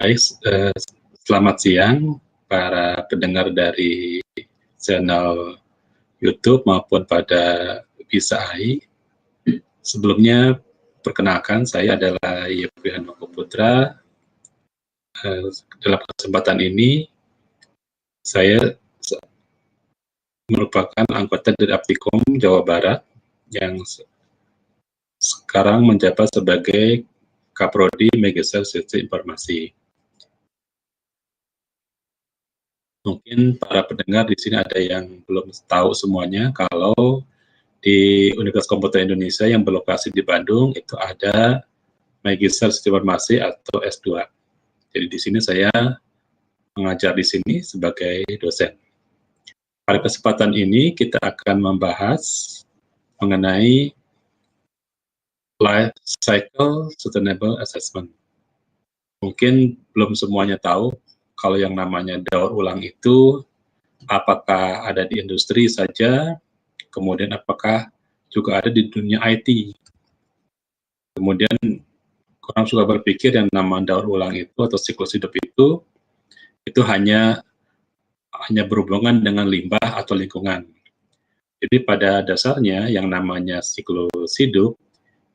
Baik, selamat siang para pendengar dari channel YouTube maupun pada Bisa AI. Sebelumnya, perkenalkan saya adalah Yepi Handoko Putra. Dalam kesempatan ini, saya merupakan anggota dari Aptikom Jawa Barat yang sekarang menjabat sebagai Kaprodi Magister Sistem Informasi. Mungkin para pendengar di sini ada yang belum tahu semuanya kalau di Universitas Komputer Indonesia yang berlokasi di Bandung itu ada Magister Sistem Informasi atau S2. Jadi di sini saya mengajar di sini sebagai dosen. Pada kesempatan ini kita akan membahas mengenai Life Cycle Sustainable Assessment. Mungkin belum semuanya tahu kalau yang namanya daur ulang itu apakah ada di industri saja, kemudian apakah juga ada di dunia IT. Kemudian orang suka berpikir yang nama daur ulang itu atau siklus hidup itu hanya berhubungan dengan limbah atau lingkungan. Jadi pada dasarnya yang namanya siklus hidup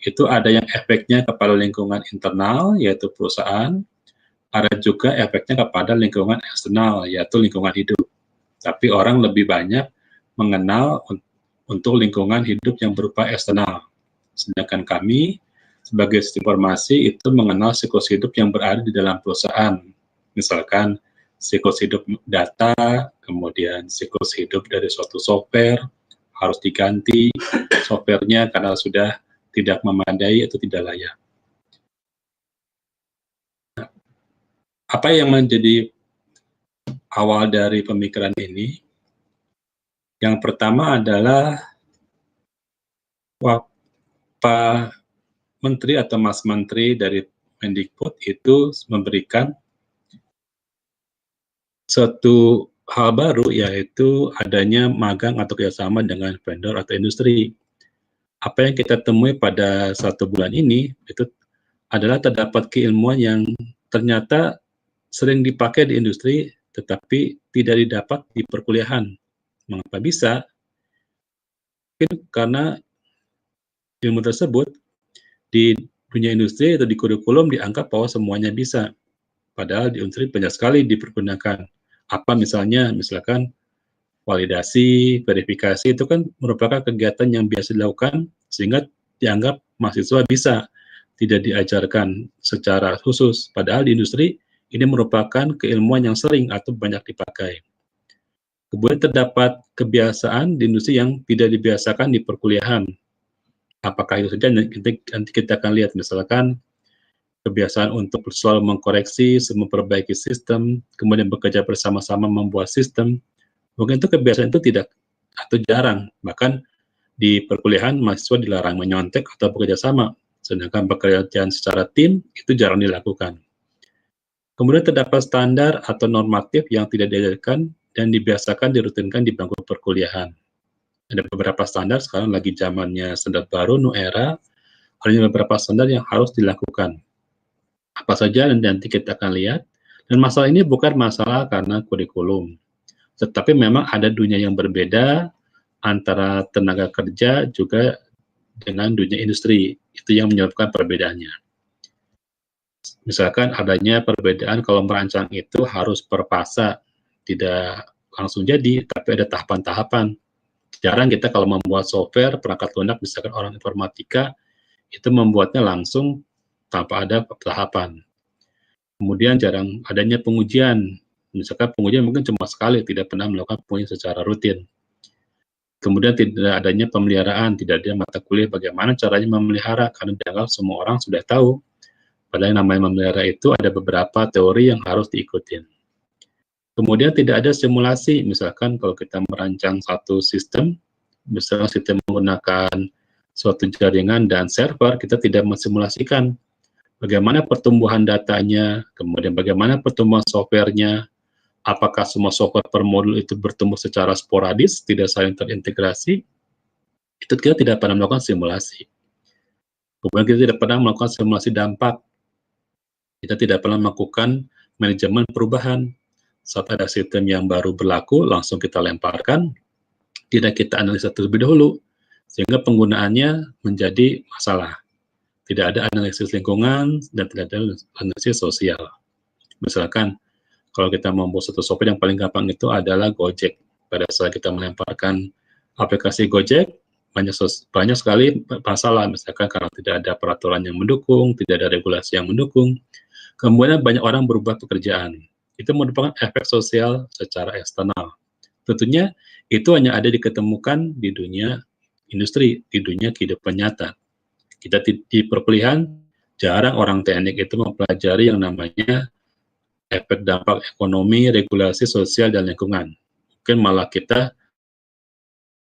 itu ada yang efeknya kepada lingkungan internal yaitu perusahaan, ada juga efeknya kepada lingkungan eksternal yaitu lingkungan hidup. Tapi orang lebih banyak mengenal untuk lingkungan hidup yang berupa eksternal. Sedangkan kami sebagai sistem informasi itu mengenal siklus hidup yang berada di dalam perusahaan. Misalkan siklus hidup data, kemudian siklus hidup dari suatu software, harus diganti softwarenya karena sudah tidak memadai atau tidak layak. Apa yang menjadi awal dari pemikiran ini? Yang pertama adalah Pak Menteri atau Mas Menteri dari Mendikbud itu memberikan suatu hal baru yaitu adanya magang atau kerjasama dengan vendor atau industri. Apa yang kita temui pada 1 bulan ini itu adalah terdapat keilmuan yang ternyata sering dipakai di industri tetapi tidak didapat di perkuliahan. Mengapa bisa? Mungkin karena ilmu tersebut di dunia industri atau di kurikulum dianggap bahwa semuanya bisa. Padahal di industri banyak sekali dipergunakan. Apa misalkan validasi, verifikasi itu kan merupakan kegiatan yang biasa dilakukan sehingga dianggap mahasiswa bisa, tidak diajarkan secara khusus. Padahal di industri ini merupakan keilmuan yang sering atau banyak dipakai. Kemudian terdapat kebiasaan di industri yang tidak dibiasakan di perkuliahan. Apakah itu saja nanti kita akan lihat, misalkan kebiasaan untuk selalu mengkoreksi, memperbaiki sistem, kemudian bekerja bersama-sama membuat sistem. Mungkin itu kebiasaan itu tidak atau jarang, bahkan di perkuliahan mahasiswa dilarang menyontek atau bekerja sama, sedangkan pekerjaan secara tim itu jarang dilakukan. Kemudian terdapat standar atau normatif yang tidak diajarkan dan dibiasakan dirutinkan di bangku perkuliahan. Ada beberapa standar, sekarang lagi zamannya standar baru, new era, ada beberapa standar yang harus dilakukan. Apa saja nanti kita akan lihat, dan masalah ini bukan masalah karena kurikulum, tetapi memang ada dunia yang berbeda antara tenaga kerja juga dengan dunia industri, itu yang menyebabkan perbedaannya. Misalkan adanya perbedaan kalau merancang itu harus per fase, tidak langsung jadi, tapi ada tahapan-tahapan. Jarang kita kalau membuat software, perangkat lunak, misalkan orang informatika, itu membuatnya langsung tanpa ada tahapan. Kemudian jarang adanya pengujian, misalkan pengujian mungkin cuma sekali, tidak pernah melakukan pengujian secara rutin. Kemudian tidak adanya pemeliharaan, tidak ada mata kuliah bagaimana caranya memelihara, karena dianggap semua orang sudah tahu. Padahal yang namanya memelihara itu ada beberapa teori yang harus diikutin. Kemudian tidak ada simulasi, misalkan kalau kita merancang satu sistem, misalnya sistem menggunakan suatu jaringan dan server, kita tidak mensimulasikan bagaimana pertumbuhan datanya, kemudian bagaimana pertumbuhan softwarenya, apakah semua software per modul itu bertumbuh secara sporadis, tidak saling terintegrasi, itu kita tidak pernah melakukan simulasi. Kemudian kita tidak pernah melakukan simulasi dampak, kita tidak pernah melakukan manajemen perubahan. Saat ada sistem yang baru berlaku, langsung kita lemparkan, tidak kita analisa terlebih dahulu, sehingga penggunaannya menjadi masalah. Tidak ada analisis lingkungan dan tidak ada analisis sosial. Misalkan, kalau kita membuat satu software yang paling gampang itu adalah Gojek. Pada saat kita melemparkan aplikasi Gojek, banyak sekali masalah, misalkan karena tidak ada peraturan yang mendukung, tidak ada regulasi yang mendukung, kemudian banyak orang berubah pekerjaan. Itu merupakan efek sosial secara eksternal. Tentunya itu hanya ada diketemukan di dunia industri, di dunia kehidupan nyata. Kita di perkuliahan, jarang orang teknik itu mempelajari yang namanya efek dampak ekonomi, regulasi sosial, dan lingkungan. Mungkin malah kita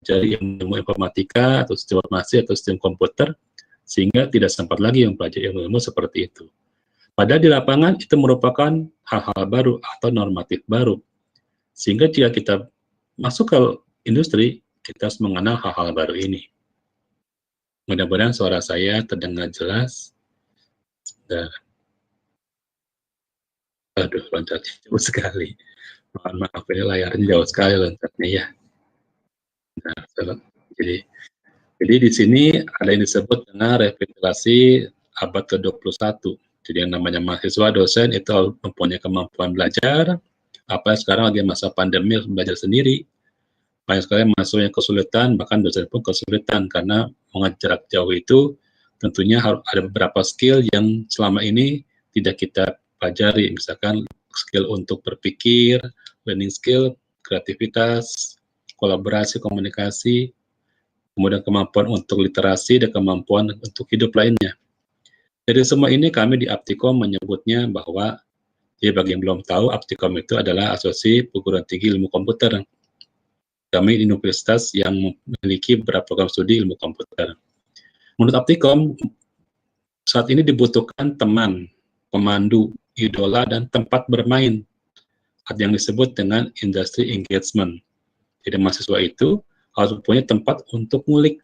jadi ilmu informatika atau sistem informasi atau sistem komputer, sehingga tidak sempat lagi mempelajari ilmu-ilmu seperti itu. Padahal di lapangan itu merupakan hal-hal baru atau normatif baru. Sehingga jika kita masuk ke industri, kita harus mengenal hal-hal baru ini. Mudah-mudahan suara saya terdengar jelas. Aduh, loncatnya jauh sekali. Mohon maaf, ini layarnya jauh sekali loncatnya ya. Nah, jadi di sini ada yang disebut dengan revitalisasi abad ke-21. Jadi yang namanya mahasiswa, dosen itu mempunyai kemampuan belajar, apa sekarang lagi masa pandemi belajar sendiri. Banyak sekali mahasiswa yang kesulitan, bahkan dosen pun kesulitan karena mengajar jarak jauh itu tentunya harus ada beberapa skill yang selama ini tidak kita pelajari, misalkan skill untuk berpikir, learning skill, kreativitas, kolaborasi, komunikasi, kemudian kemampuan untuk literasi, dan kemampuan untuk hidup lainnya. Dari semua ini kami di Aptikom menyebutnya bahwa, ya bagi yang belum tahu, Aptikom itu adalah asosiasi perguruan tinggi ilmu komputer. Kami di universitas yang memiliki beberapa program studi ilmu komputer. Menurut Aptikom, saat ini dibutuhkan teman, pemandu, idola, dan tempat bermain. Ada yang disebut dengan industry engagement. Jadi mahasiswa itu harus punya tempat untuk ngulik,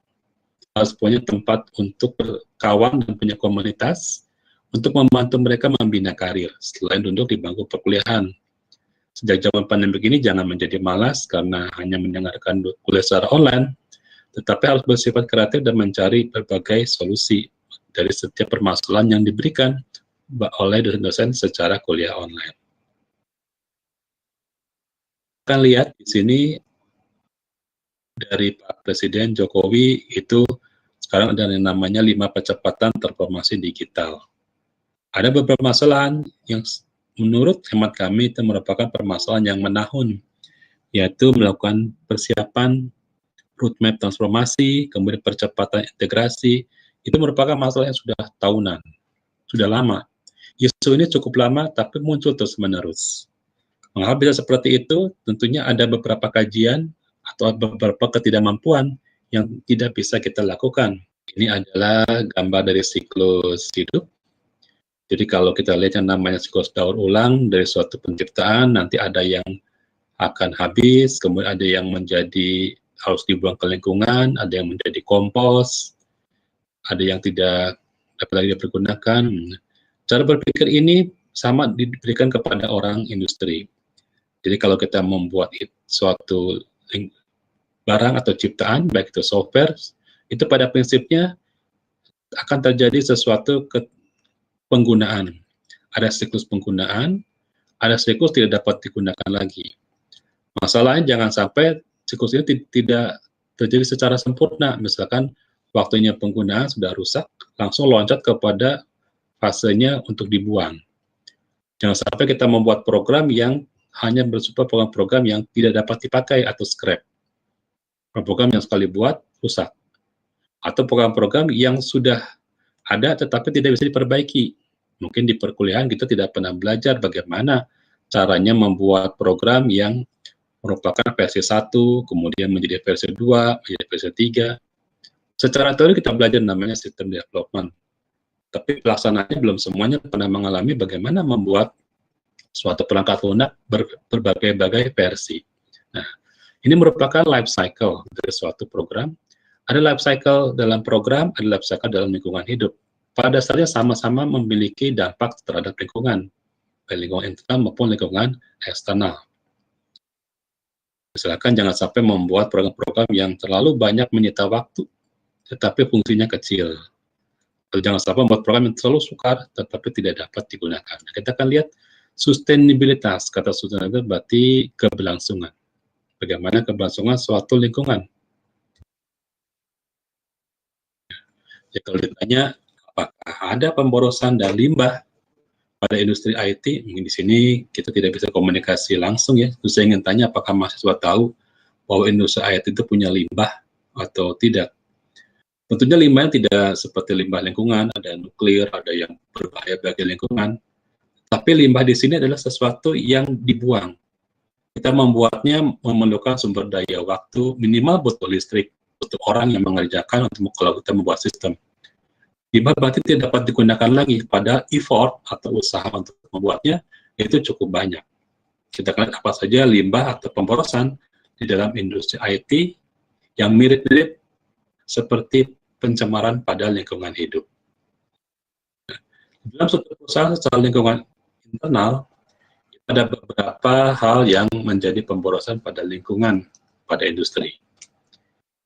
harus punya tempat untuk berkawan dan punya komunitas untuk membantu mereka membina karir selain duduk di bangku perkuliahan. Sejak zaman pandemi ini jangan menjadi malas karena hanya mendengarkan kuliah secara online, tetapi harus bersifat kreatif dan mencari berbagai solusi dari setiap permasalahan yang diberikan oleh dosen-dosen secara kuliah online. Kita lihat di sini dari Pak Presiden Jokowi itu sekarang ada yang namanya 5 percepatan transformasi digital. Ada beberapa permasalahan yang menurut hemat kami itu merupakan permasalahan yang menahun, yaitu melakukan persiapan roadmap transformasi, kemudian percepatan integrasi, itu merupakan masalah yang sudah tahunan, sudah lama. Isu ini cukup lama, tapi muncul terus-menerus. Mengapa bisa seperti itu? Tentunya ada beberapa kajian atau beberapa ketidakmampuan yang tidak bisa kita lakukan. Ini adalah gambar dari siklus hidup. Jadi kalau kita lihat yang namanya siklus daur ulang dari suatu penciptaan, nanti ada yang akan habis, kemudian ada yang menjadi harus dibuang ke lingkungan, ada yang menjadi kompos, ada yang tidak dapat lagi dipergunakan. Cara berpikir ini sama diberikan kepada orang industri. Jadi kalau kita membuat suatu barang atau ciptaan, baik itu software, itu pada prinsipnya akan terjadi sesuatu penggunaan. Ada siklus penggunaan, ada siklus tidak dapat digunakan lagi. Masalahnya jangan sampai siklus ini tidak terjadi secara sempurna. Misalkan waktunya penggunaan sudah rusak, langsung loncat kepada fasenya untuk dibuang. Jangan sampai kita membuat program yang hanya bersifat program-program yang tidak dapat dipakai atau scrap. Program yang sekali buat, rusak. Atau program-program yang sudah ada tetapi tidak bisa diperbaiki. Mungkin di perkuliahan kita tidak pernah belajar bagaimana caranya membuat program yang merupakan versi 1, kemudian menjadi versi 2, menjadi versi 3. Secara teori kita belajar namanya system development. Tapi pelaksanaannya belum semuanya pernah mengalami bagaimana membuat suatu perangkat lunak berbagai-bagai versi. Nah, ini merupakan life cycle dari suatu program. Ada life cycle dalam program, ada life cycle dalam lingkungan hidup. Pada dasarnya sama-sama memiliki dampak terhadap lingkungan. baik lingkungan internal maupun lingkungan eksternal. Misalkan jangan sampai membuat program-program yang terlalu banyak menyita waktu, tetapi fungsinya kecil. Atau jangan sampai membuat program yang terlalu sukar, tetapi tidak dapat digunakan. Nah, kita akan lihat sustainabilitas. Kata sustainabilitas berarti keberlangsungan. Bagaimana keberlangsungan suatu lingkungan. Ya, kalau ditanya, apakah ada pemborosan dan limbah pada industri IT? Mungkin di sini kita tidak bisa komunikasi langsung ya. Terus saya ingin tanya, apakah mahasiswa tahu bahwa industri IT itu punya limbah atau tidak? Tentunya limbahnya tidak seperti limbah lingkungan, ada nuklir, ada yang berbahaya bagi lingkungan. Tapi limbah di sini adalah sesuatu yang dibuang. Kita membuatnya memerlukan sumber daya waktu, minimal butuh listrik, untuk orang yang mengerjakan untuk kalau kita membuat sistem. Limbah berarti tidak dapat digunakan lagi, pada effort atau usaha untuk membuatnya itu cukup banyak. Kita akan lihat apa saja limbah atau pemborosan di dalam industri IT yang mirip-mirip seperti pencemaran pada lingkungan hidup. Dalam suatu perusahaan secara lingkungan internal, ada beberapa hal yang menjadi pemborosan pada lingkungan pada industri.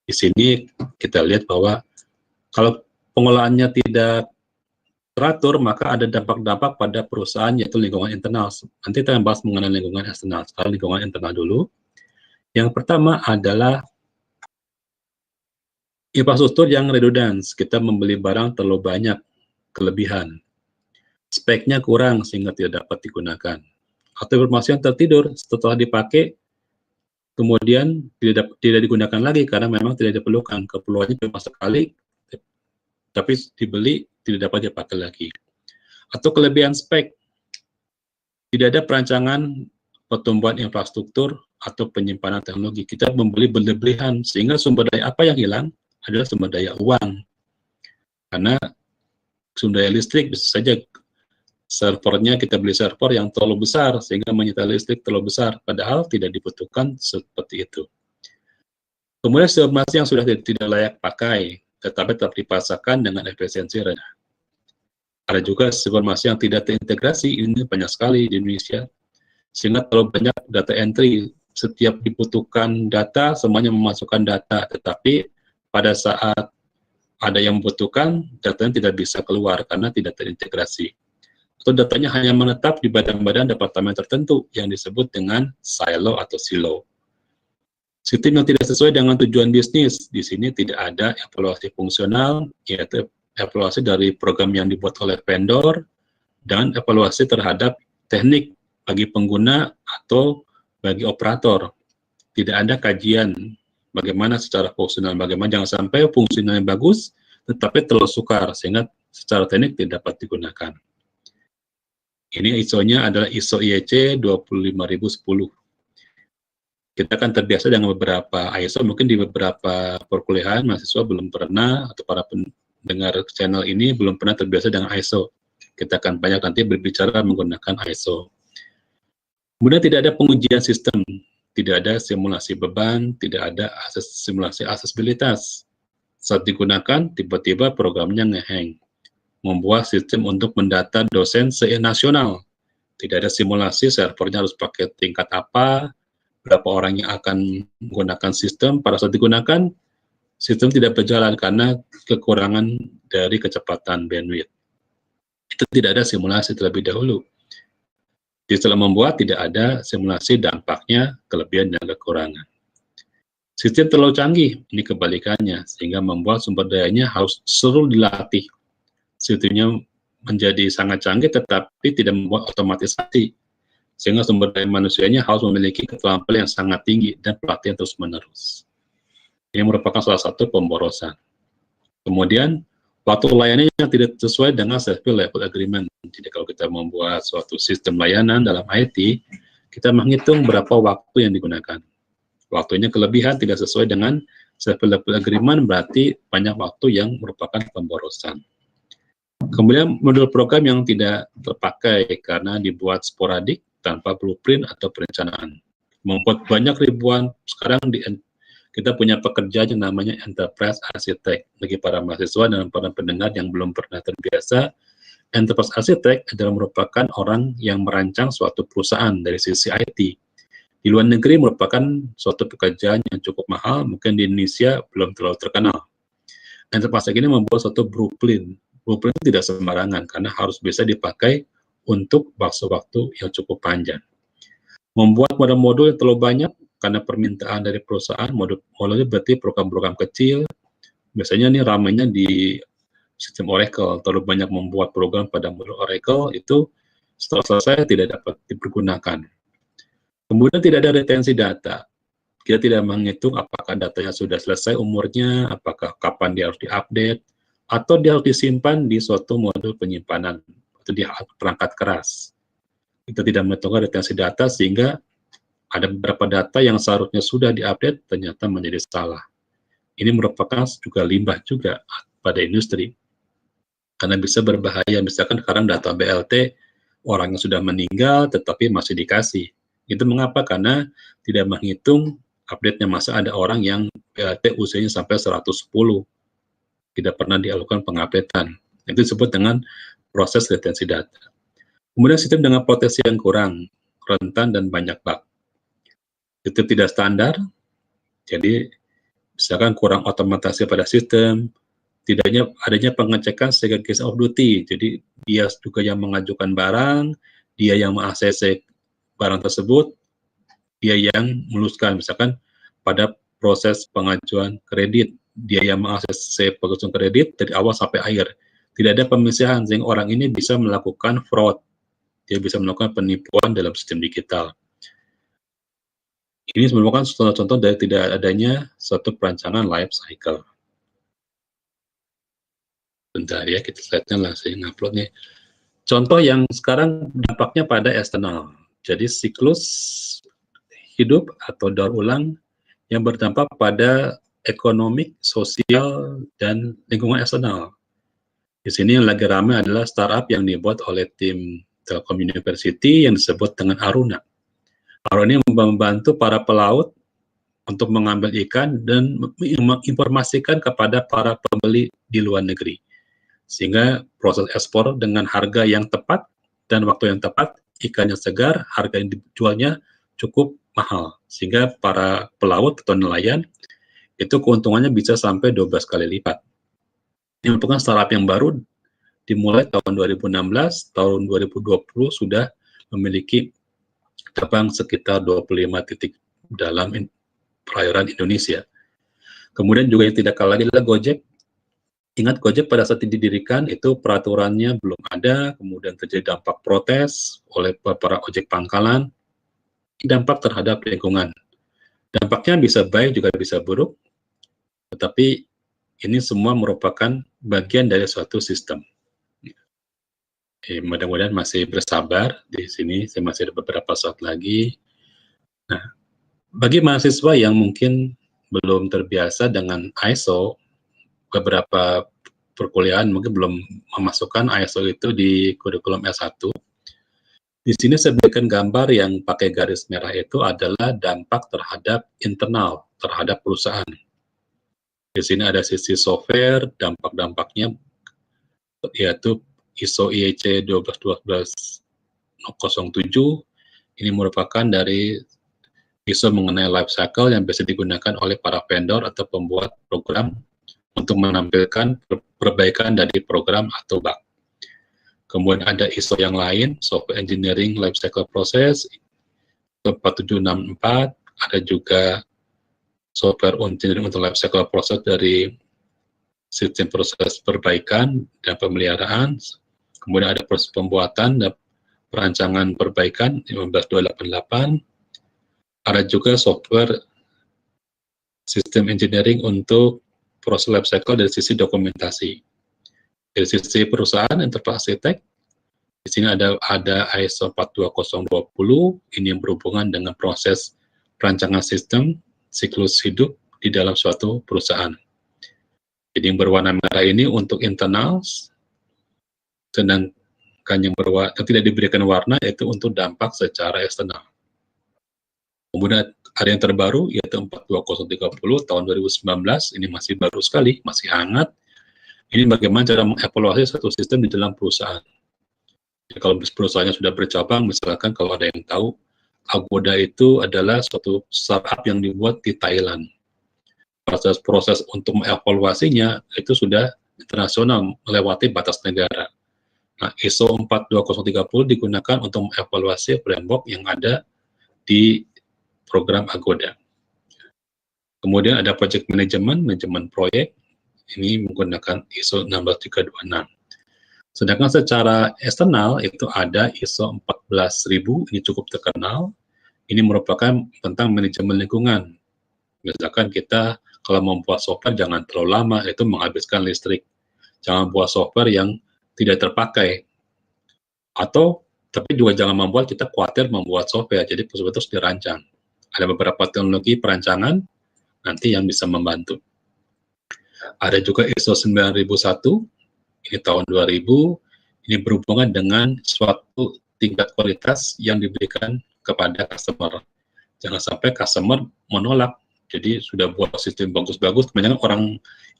Di sini kita lihat bahwa kalau pengolahannya tidak teratur, maka ada dampak-dampak pada perusahaan, yaitu lingkungan internal. Nanti kita akan bahas mengenai lingkungan eksternal. Sekarang lingkungan internal dulu. Yang pertama adalah infrastruktur yang redundans. Kita membeli barang terlalu banyak, kelebihan. Speknya kurang sehingga tidak dapat digunakan. Atau informasi yang tertidur setelah dipakai, kemudian tidak digunakan lagi karena memang tidak diperlukan. Keperluannya cuma sekali, tapi dibeli tidak dapat dipakai lagi. Atau kelebihan spek, tidak ada perancangan pertumbuhan infrastruktur atau penyimpanan teknologi. Kita membeli berlebihan sehingga sumber daya apa yang hilang adalah sumber daya uang. Karena sumber daya listrik bisa saja servernya kita beli server yang terlalu besar sehingga menyita listrik terlalu besar, padahal tidak dibutuhkan seperti itu. Kemudian informasi yang sudah tidak layak pakai, tetapi tetap dipasarkan dengan efisiensi rendah. Ada juga informasi yang tidak terintegrasi, ini banyak sekali di Indonesia, sehingga terlalu banyak data entry. Setiap dibutuhkan data, semuanya memasukkan data, tetapi pada saat ada yang membutuhkan, datanya tidak bisa keluar karena tidak terintegrasi. Atau datanya hanya menetap di badan-badan departemen tertentu yang disebut dengan silo atau silo. Sistem yang tidak sesuai dengan tujuan bisnis, di sini tidak ada evaluasi fungsional, yaitu evaluasi dari program yang dibuat oleh vendor, dan evaluasi terhadap teknik bagi pengguna atau bagi operator. Tidak ada kajian bagaimana secara fungsional, bagaimana jangan sampai fungsionalnya bagus, tetapi terlalu sukar, sehingga secara teknik tidak dapat digunakan. Ini ISO-nya adalah ISO IEC 25010. Kita kan terbiasa dengan beberapa ISO, mungkin di beberapa perkuliahan mahasiswa belum pernah, atau para pendengar channel ini belum pernah terbiasa dengan ISO. Kita akan banyak nanti berbicara menggunakan ISO. Kemudian tidak ada pengujian sistem, tidak ada simulasi beban, tidak ada simulasi aksesibilitas. Saat digunakan, tiba-tiba programnya nge-hang. Membuat sistem untuk mendata dosen se-nasional. Tidak ada simulasi, servernya harus pakai tingkat apa, berapa orang yang akan menggunakan sistem. Pada saat digunakan, sistem tidak berjalan karena kekurangan dari kecepatan bandwidth. Itu tidak ada simulasi terlebih dahulu. Jadi setelah membuat, tidak ada simulasi dampaknya, kelebihan dan kekurangan. Sistem terlalu canggih, ini kebalikannya, sehingga membuat sumber dayanya harus selalu dilatih. Sistemnya menjadi sangat canggih, tetapi tidak membuat otomatisasi, sehingga sumber daya manusianya harus memiliki keterampilan yang sangat tinggi dan pelatihan terus-menerus. Ini merupakan salah satu pemborosan. Kemudian, waktu layanan yang tidak sesuai dengan service level agreement. Jadi kalau kita membuat suatu sistem layanan dalam IT, kita menghitung berapa waktu yang digunakan. Waktunya kelebihan tidak sesuai dengan service level agreement, berarti banyak waktu yang merupakan pemborosan. Kemudian modul program yang tidak terpakai karena dibuat sporadik tanpa blueprint atau perencanaan. Membuat banyak ribuan, sekarang kita punya pekerjaan yang namanya enterprise architect. Bagi para mahasiswa dan para pendengar yang belum pernah terbiasa, Enterprise Architect adalah merupakan orang yang merancang suatu perusahaan dari sisi IT. Di luar negeri merupakan suatu pekerjaan yang cukup mahal, mungkin di Indonesia belum terlalu terkenal. Enterprise Architect ini membuat suatu blueprint. Blueprint tidak sembarangan, karena harus bisa dipakai untuk waktu-waktu yang cukup panjang. Membuat modul-modul yang terlalu banyak, karena permintaan dari perusahaan, modulnya berarti program-program kecil. Biasanya ini ramainya di sistem Oracle, terlalu banyak membuat program pada modul Oracle, itu setelah selesai tidak dapat dipergunakan. Kemudian tidak ada retensi data. Kita tidak menghitung apakah datanya sudah selesai umurnya, apakah kapan dia harus diupdate, atau dia harus disimpan di suatu modul penyimpanan, atau di perangkat keras. Kita tidak menghitung retensi data, sehingga ada beberapa data yang seharusnya sudah diupdate, ternyata menjadi salah. Ini merupakan juga limbah juga pada industri. Karena bisa berbahaya, misalkan sekarang data BLT, orang yang sudah meninggal tetapi masih dikasih. Itu mengapa? Karena tidak menghitung update-nya, masa ada orang yang BLT usianya sampai 110, tidak pernah dilakukan pengupdatean. Itu disebut dengan proses retensi data. Kemudian sistem dengan potensi yang kurang, rentan dan banyak bug. Sistem tidak standar, jadi misalkan kurang otomatisasi pada sistem, tidaknya adanya pengecekan segregation of duty, jadi dia juga yang mengajukan barang, dia yang meng-ACC barang tersebut, dia yang meluluskan, misalkan pada proses pengajuan kredit, dia yang meng-ACC pengajuan kredit dari awal sampai akhir, tidak ada pemisahan, sehingga orang ini bisa melakukan fraud, dia bisa melakukan penipuan dalam sistem digital. Ini merupakan contoh-contoh dari tidak adanya suatu perancangan life cycle. Bentar ya, kita slide-nya langsung upload nih. Contoh yang sekarang dampaknya pada eksternal. Jadi siklus hidup atau daur ulang yang berdampak pada ekonomi, sosial, dan lingkungan eksternal. Di sini yang lagi ramai adalah startup yang dibuat oleh tim Telkom University yang disebut dengan Aruna. Aruna ini membantu para pelaut untuk mengambil ikan dan menginformasikan kepada para pembeli di luar negeri. Sehingga proses ekspor dengan harga yang tepat dan waktu yang tepat, ikan yang segar, harga yang dijualnya cukup mahal. Sehingga para pelaut atau nelayan, itu keuntungannya bisa sampai 12 kali lipat. Ini merupakan startup yang baru, dimulai tahun 2016, tahun 2020 sudah memiliki cabang sekitar 25 titik dalam perairan Indonesia. Kemudian juga yang tidak kalah lagi adalah Gojek. Ingat, Gojek pada saat didirikan itu peraturannya belum ada, kemudian terjadi dampak protes oleh para ojek pangkalan, dampak terhadap lingkungan. Dampaknya bisa baik juga bisa buruk, tetapi ini semua merupakan bagian dari suatu sistem. Mudah-mudahan masih bersabar di sini, saya masih ada beberapa slide lagi. Nah, bagi mahasiswa yang mungkin belum terbiasa dengan ISO, beberapa perkuliahan mungkin belum memasukkan ISO itu di kurikulum S1. Di sini saya berikan gambar yang pakai garis merah itu adalah dampak terhadap internal, terhadap perusahaan. Di sini ada sisi software, dampak-dampaknya yaitu ISO IEC 1212007, ini merupakan dari ISO mengenai life cycle yang bisa digunakan oleh para vendor atau pembuat program untuk menampilkan perbaikan dari program atau bug. Kemudian ada ISO yang lain, Software Engineering Life Cycle Process, 4764, ada juga Software Engineering untuk Life Cycle Process dari sistem proses perbaikan dan pemeliharaan. Kemudian ada proses pembuatan dan perancangan perbaikan 15288. Ada juga software sistem engineering untuk proses life cycle dari sisi dokumentasi. Dari sisi perusahaan Enterprise Architect, di sini ada ISO 42020, ini yang berhubungan dengan proses perancangan sistem siklus hidup di dalam suatu perusahaan. Jadi yang berwarna merah ini untuk internal, sedangkan yang tidak diberikan warna itu untuk dampak secara eksternal. Kemudian ada yang terbaru yaitu 42030 tahun 2019, ini masih baru sekali, masih hangat. Ini bagaimana cara mengevaluasi satu sistem di dalam perusahaan. Jadi kalau perusahaannya sudah bercabang, misalkan kalau ada yang tahu, Agoda itu adalah suatu startup yang dibuat di Thailand. Proses-proses untuk mengevaluasinya itu sudah internasional, melewati batas negara. Nah, ISO 42030 digunakan untuk mengevaluasi framework yang ada di program Agoda. Kemudian ada project management, manajemen proyek, ini menggunakan ISO 16326. Sedangkan secara eksternal itu ada ISO 14000, ini cukup terkenal. Ini merupakan tentang manajemen lingkungan. Misalkan kita kalau membuat software jangan terlalu lama, itu menghabiskan listrik. Jangan buat software yang tidak terpakai. Atau, tapi juga jangan membuat kita khawatir membuat software, jadi software terus dirancang. Ada beberapa teknologi perancangan nanti yang bisa membantu. Ada juga ISO 9001, ini tahun 2000, ini berhubungan dengan suatu tingkat kualitas yang diberikan kepada customer. Jangan sampai customer menolak, jadi sudah buat sistem bagus-bagus, kebanyakan orang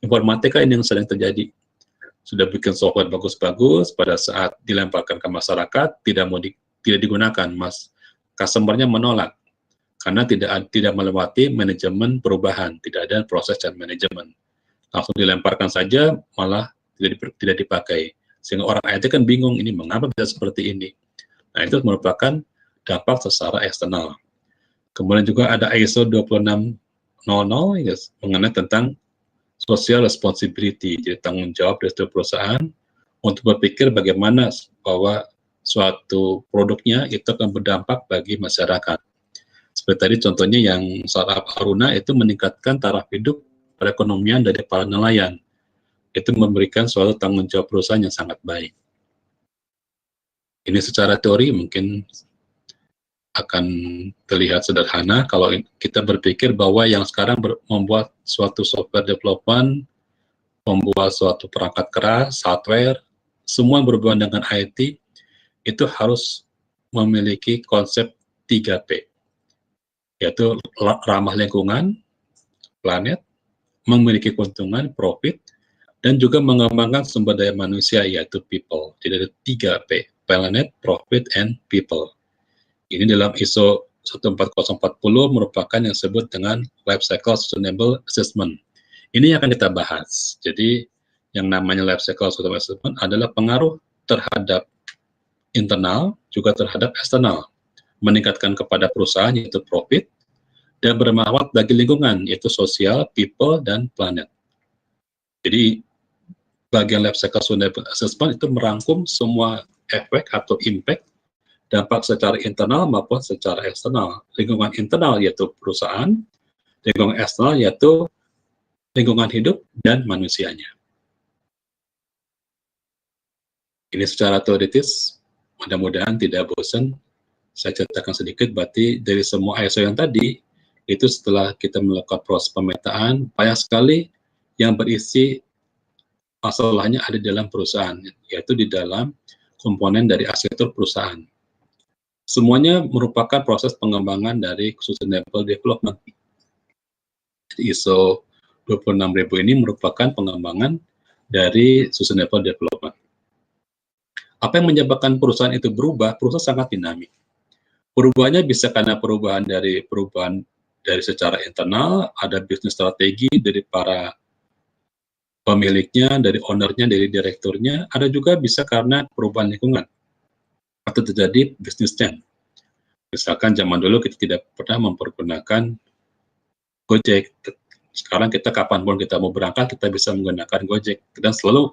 informatika ini yang sering terjadi. Sudah bikin software bagus-bagus, pada saat dilemparkan ke masyarakat, tidak digunakan, customer-nya menolak, karena tidak melewati manajemen perubahan, tidak ada proses dan manajemen. Langsung dilemparkan saja, malah tidak dipakai. Sehingga orang IT kan bingung, ini mengapa bisa seperti ini. Nah, itu merupakan dampak secara eksternal. Kemudian juga ada ISO 26000 mengenai tentang social responsibility, jadi tanggung jawab dari setiap perusahaan untuk berpikir bagaimana bahwa suatu produknya itu akan berdampak bagi masyarakat. Seperti tadi contohnya yang startup Aruna itu meningkatkan taraf hidup perekonomian dari para nelayan. Itu memberikan suatu tanggung jawab perusahaan yang sangat baik. Ini secara teori mungkin akan terlihat sederhana kalau kita berpikir bahwa yang sekarang membuat suatu software development, membuat suatu perangkat keras, hardware, semua berhubungan dengan IT, itu harus memiliki konsep 3P, yaitu ramah lingkungan, planet, memiliki keuntungan, profit, dan juga mengembangkan sumber daya manusia, yaitu people. Jadi ada 3P, planet, profit, and people. Ini dalam ISO 14040 merupakan yang disebut dengan Life Cycle Sustainable Assessment. Ini yang akan kita bahas. Jadi yang namanya Life Cycle Sustainable Assessment adalah pengaruh terhadap internal, juga terhadap eksternal. Meningkatkan kepada perusahaan, yaitu profit, dan bermanfaat bagi lingkungan, yaitu sosial, people, dan planet. Jadi bagian Life Cycle Sustainable Assessment itu merangkum semua efek atau impact dampak secara internal maupun secara eksternal. Lingkungan internal yaitu perusahaan, lingkungan eksternal yaitu lingkungan hidup dan manusianya. Ini secara teoritis, mudah-mudahan tidak bosan. Saya ceritakan sedikit, berarti dari semua ISO yang tadi, itu setelah kita melakukan proses pemetaan, banyak sekali yang berisi masalahnya ada di dalam perusahaan, yaitu di dalam komponen dari arsitektur perusahaan. Semuanya merupakan proses pengembangan dari Sustainable Development. ISO 26000 ini merupakan pengembangan dari Sustainable Development. Apa yang menyebabkan perusahaan itu berubah? Perusahaan sangat dinamik. Perubahannya bisa karena perubahan dari secara internal, ada bisnis strategi dari para pemiliknya, dari ownernya, dari direkturnya, ada juga bisa karena perubahan lingkungan atau terjadi business change. Misalkan zaman dulu kita tidak pernah mempergunakan Gojek. Sekarang kita kapanpun kita mau berangkat, kita bisa menggunakan Gojek. Dan selalu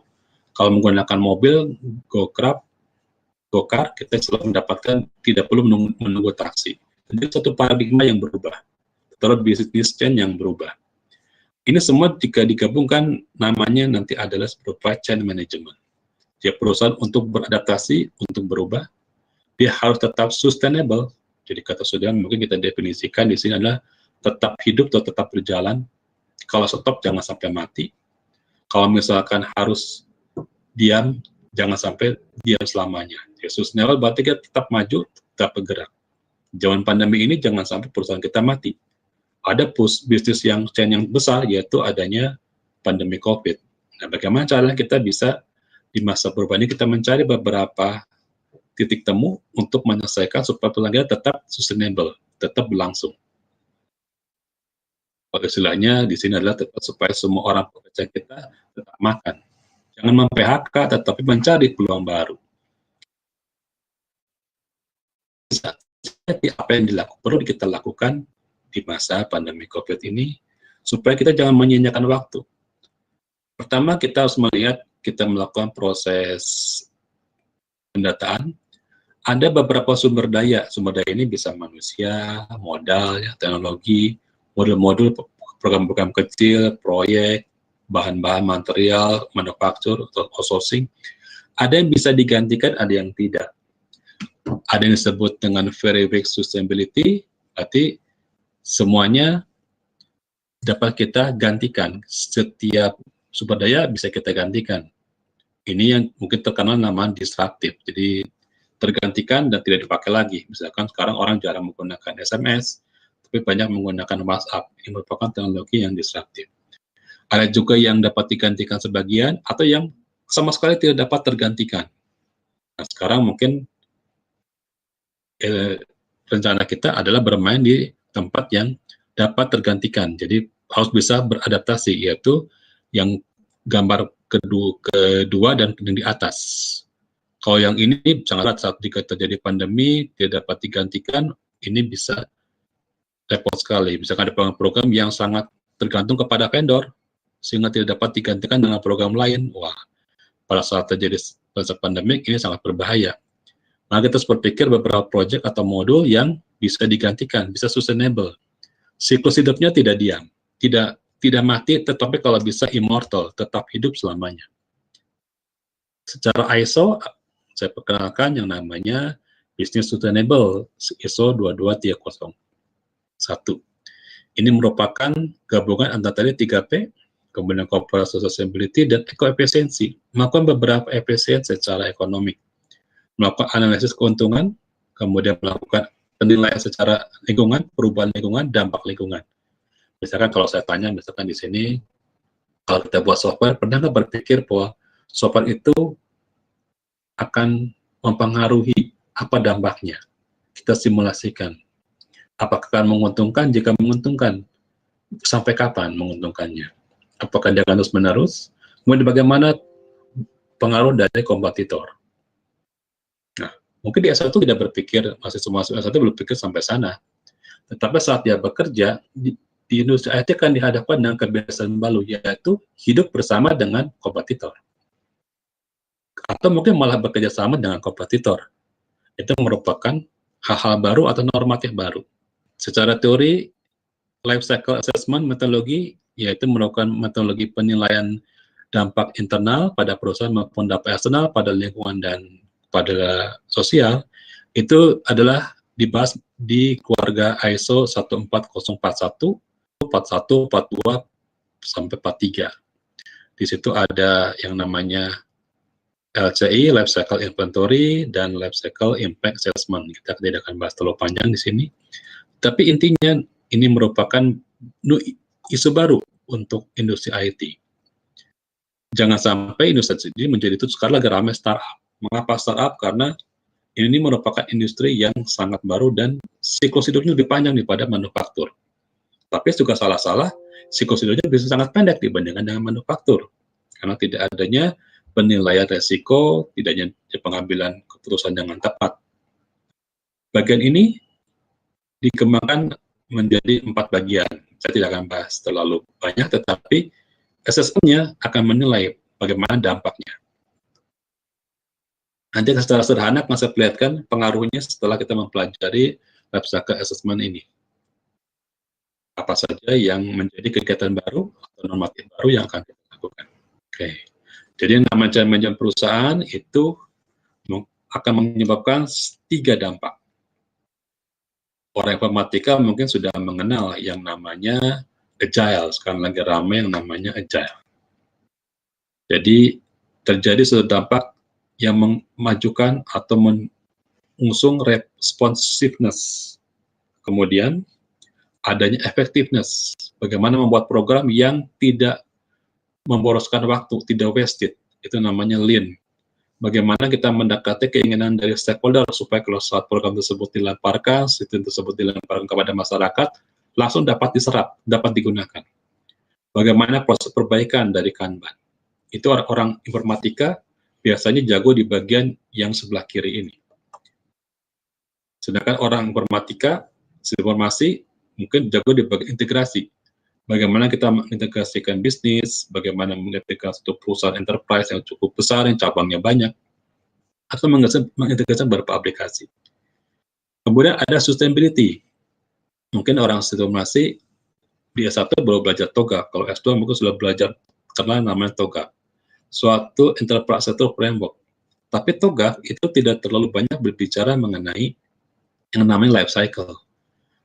kalau menggunakan mobil, GoCar, kita selalu mendapatkan tidak perlu menunggu taksi. Jadi satu paradigma yang berubah. Terus business change yang berubah. Ini semua jika digabungkan namanya nanti adalah supply chain management. Jadi perusahaan untuk beradaptasi, untuk berubah, dia harus tetap sustainable. Jadi kata saudara mungkin kita definisikan di sini adalah tetap hidup atau tetap berjalan. Kalau stop jangan sampai mati. Kalau misalkan harus diam, jangan sampai diam selamanya. Ya, sustainable berarti kita tetap maju, tetap bergerak. Zaman pandemi ini jangan sampai perusahaan kita mati. Ada bisnis yang chain yang besar, yaitu adanya pandemi COVID. Nah, bagaimana caranya kita bisa di masa perubahan ini kita mencari beberapa titik temu untuk menyelesaikan supaya pelanggan tetap sustainable, tetap berlangsung. Kalau istilahnya di sini adalah tetap supaya semua orang pekerja kita tetap makan. Jangan mem-PHK, tetapi mencari peluang baru. Jadi apa yang perlu kita lakukan di masa pandemi COVID ini, supaya kita jangan menyia-nyiakan waktu. Pertama, kita harus melihat, kita melakukan proses pendataan. Ada beberapa sumber daya ini bisa manusia, modal, ya, teknologi, modul-modul, program-program kecil, proyek, bahan-bahan material, manufaktur, atau outsourcing. Ada yang bisa digantikan, ada yang tidak. Ada yang disebut dengan very weak sustainability, berarti semuanya dapat kita gantikan. Setiap sumber daya bisa kita gantikan. Ini yang mungkin terkenal nama disruptif. Jadi tergantikan dan tidak dipakai lagi. Misalkan sekarang orang jarang menggunakan SMS, tapi banyak menggunakan WhatsApp. Ini merupakan teknologi yang disruptif. Ada juga yang dapat digantikan sebagian, atau yang sama sekali tidak dapat tergantikan. Nah, sekarang mungkin rencana kita adalah bermain di tempat yang dapat tergantikan. Jadi harus bisa beradaptasi, yaitu yang gambar kedua dan yang di atas. Kalau yang ini sangat saat jika terjadi pandemi tidak dapat digantikan, ini bisa repot sekali. Misalkan ada program-program yang sangat tergantung kepada vendor, sehingga tidak dapat digantikan dengan program lain. Wah, pada saat terjadi pandemi ini sangat berbahaya. Nah, kita harus berpikir beberapa proyek atau modul yang bisa digantikan, bisa sustainable. Siklus hidupnya tidak diam, tidak mati, tetapi kalau bisa immortal, tetap hidup selamanya. Secara ISO, saya perkenalkan yang namanya Business Sustainable, ISO 22301. Ini merupakan gabungan antara tadi 3P, kemudian Corporate Sustainability, dan Eco-Efficiency, melakukan beberapa efisiensi secara ekonomi, melakukan analisis keuntungan, kemudian melakukan penilaian secara lingkungan, perubahan lingkungan, dampak lingkungan. Misalkan kalau saya tanya, misalkan di sini, kalau kita buat software, pernah nggak berpikir bahwa software itu akan mempengaruhi apa dampaknya? Kita simulasikan. Apakah akan menguntungkan? Jika menguntungkan, sampai kapan menguntungkannya? Apakah dia akan terus-menerus? Kemudian bagaimana pengaruh dari kompetitor? Nah, mungkin di S1 tidak berpikir, mahasiswa S1 belum berpikir sampai sana. Tetapi saat dia bekerja, di industri IT akan dihadapkan dengan kebiasaan baru, yaitu hidup bersama dengan kompetitor. Atau mungkin malah bekerja sama dengan kompetitor. Itu merupakan hal-hal baru atau normatif baru. Secara teori, life cycle assessment metodologi, yaitu melakukan metodologi penilaian dampak internal pada perusahaan maupun dampak eksternal pada lingkungan dan pada sosial, itu adalah dibahas di keluarga ISO 14041, 41, 42, sampai 43. Di situ ada yang namanya LCI, Life Cycle Inventory, dan Life Cycle Impact Assessment. Kita tidak akan bahas terlalu panjang di sini. Tapi intinya, ini merupakan isu baru untuk industri IT. Jangan sampai industri ini menjadi itu sekarang lagi ramai startup. Mengapa startup? Karena ini merupakan industri yang sangat baru dan siklus hidupnya lebih panjang daripada manufaktur. Tapi juga salah-salah, siklus hidupnya bisa sangat pendek dibandingkan dengan manufaktur. Karena tidak adanya penilaian resiko, tidak adanya pengambilan keputusan dengan tepat. Bagian ini dikembangkan menjadi 4 bagian. Saya tidak akan bahas terlalu banyak, tetapi assessment-nya akan menilai bagaimana dampaknya. Nanti secara sederhana akan saya perlihatkan pengaruhnya setelah kita mempelajari life cycle assessment ini. Apa saja yang menjadi kegiatan baru atau normatif baru yang akan kita lakukan. Oke. Jadi namanya manajemen perusahaan itu akan menyebabkan 3 dampak. Orang informatika mungkin sudah mengenal yang namanya agile, sekarang lagi ramai yang namanya agile. Jadi terjadi suatu dampak yang memajukan atau mengusung responsiveness. Kemudian adanya effectiveness, bagaimana membuat program yang tidak memboroskan waktu, tidak wasted, itu namanya lean. bagaimana kita mendekati keinginan dari stakeholder supaya kalau saat program tersebut dilemparkan, sistem tersebut dilemparkan kepada masyarakat, langsung dapat diserap, dapat digunakan. Bagaimana proses perbaikan dari Kanban. Itu orang informatika biasanya jago di bagian yang sebelah kiri ini. Sedangkan orang informatika, informasi, mungkin jago di bagian integrasi. Bagaimana kita mengintegrasikan bisnis, bagaimana mengintegrasikan satu perusahaan enterprise yang cukup besar, yang cabangnya banyak, atau mengintegrasikan beberapa aplikasi. Kemudian ada sustainability. Mungkin orang informasi di S1 baru belajar TOGAF, kalau S2 mungkin sudah belajar kenal namanya TOGAF, suatu enterprise framework. Tapi TOGAF itu tidak terlalu banyak berbicara mengenai yang namanya life cycle.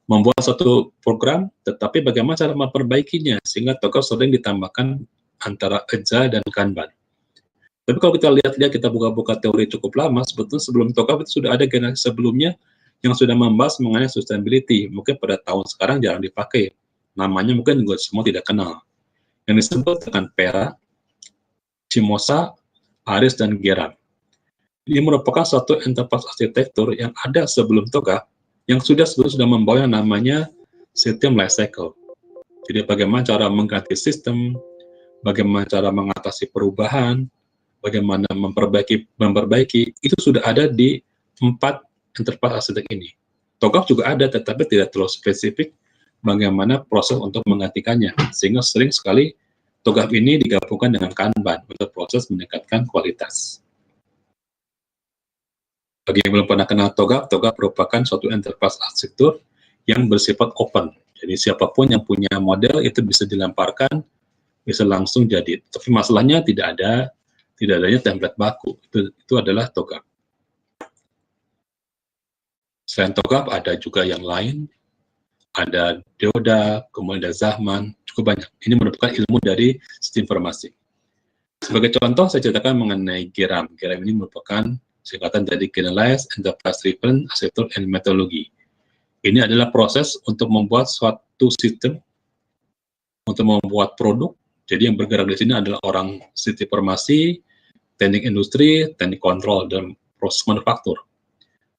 Membuat satu program, tetapi bagaimana cara memperbaikinya, sehingga TOGAF sering ditambahkan antara Agile dan Kanban. Tapi kalau kita lihat-lihat, kita buka-buka teori cukup lama, sebetulnya sebelum TOGAF itu sudah ada generasi sebelumnya yang sudah membahas mengenai sustainability. Mungkin pada tahun sekarang jarang dipakai. Namanya mungkin juga semua tidak kenal. Yang disebut dengan PERA, Cimosa, Aris, dan Geram. Ini merupakan suatu enterprise arsitektur yang ada sebelum TOGAF, yang sudah membawa yang namanya sistem life cycle. Jadi bagaimana cara mengganti sistem, bagaimana cara mengatasi perubahan, bagaimana memperbaiki, itu sudah ada di 4 enterprise arsitek ini. TOGAF juga ada, tetapi tidak terlalu spesifik bagaimana proses untuk menggantikannya, sehingga sering sekali TOGAF ini digabungkan dengan Kanban untuk proses meningkatkan kualitas. Bagi yang belum pernah kenal TOGAF, TOGAF merupakan suatu enterprise arsitektur yang bersifat open. Jadi siapapun yang punya model itu bisa dilemparkan, bisa langsung jadi. Tapi masalahnya tidak adanya template baku. Itu adalah TOGAF. Selain TOGAF ada juga yang lain, ada Deoda, kemudian ada Zahman, cukup banyak. Ini merupakan ilmu dari sistem informasi. Sebagai contoh, saya ceritakan mengenai Geram. Geram ini merupakan singkatan dari Generalized Enterprise Driven Architecture and Methodology. Ini adalah proses untuk membuat suatu sistem, untuk membuat produk. Jadi yang bergerak di sini adalah orang sistem informasi, teknik industri, teknik kontrol, dan proses manufaktur.